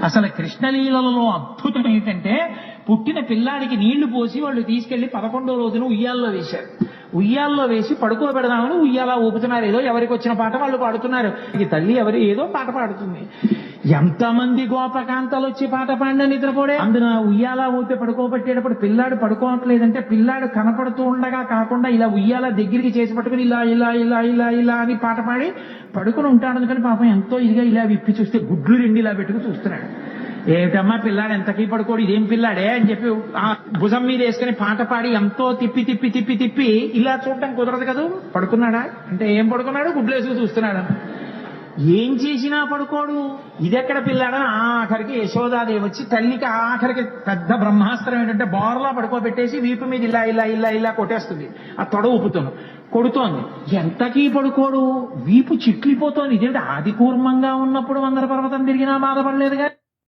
అసలు కృష్ణలీలలో అద్భుతం ఏంటంటే పుట్టిన పిల్లాడికి నీళ్లు పోసి వాళ్ళు తీసుకెళ్లి 11వ రోజున ఉయ్యాల్లో వేశారు. ఉయ్యాల్లో వేసి పడుకోబెడదామని ఉయ్యాలా ఊపుతున్నారు. ఏదో ఎవరికి వచ్చిన పాట వాళ్ళు పాడుతున్నారు. ఈ తల్లి ఎవరు ఏదో పాట పాడుతుంది. ఎంతమంది గోపకాంతలు వచ్చి పాట పాడిన నిద్రపోడే. అందున ఉయ్యాలా ఊపి పడుకోబెట్టేటప్పుడు పిల్లాడు పడుకోవట్లేదంటే పిల్లాడు కనపడుతూ ఉండగా కాకుండా ఇలా ఉయ్యాల దగ్గరికి చేసి పట్టుకుని ఇలా ఇలా ఇలా ఇలా ఇలా అని పాట పాడి పడుకుని ఉంటాడు. అందుకని పాపం ఎంతో ఇదిగా ఇలా విప్పి చూస్తే గుడ్లు రెండు ఇలా పెట్టుకుని చూస్తున్నాడు. ఏమిటమ్మా పిల్లాడు ఎంతకీ పడుకోడు, ఇదేం పిల్లాడే అని చెప్పి ఆ భుజం మీద వేసుకుని పాట పాడి ఎంతో తిప్పి తిప్పి తిప్పి తిప్పి ఇలా చూడటం కుదరదు కదా. పడుకున్నాడా అంటే ఏం పడుకున్నాడు, గుడ్లు వేసుకుని చూస్తున్నాడు. ఏం చేసినా పడుకోడు. ఇదెక్కడ పిల్లాడని ఆఖరికి యశోదాదేవి వచ్చి తల్లికి ఆఖరికి పెద్ద బ్రహ్మాస్త్రం ఏంటంటే బోర్లా పడుకోబెట్టేసి వీపు మీద ఇలా ఇలా ఇలా ఇలా కొట్టేస్తుంది. ఆ తొడ ఊపుతాను కొడుతోంది. ఎంతకీ పడుకోడు, వీపు చిట్లిపోతోంది. ఇదేంటి ఆది కూర్మంగా ఉన్నప్పుడు 100 పర్వతం తిరిగినా బాధపడలేదుగా.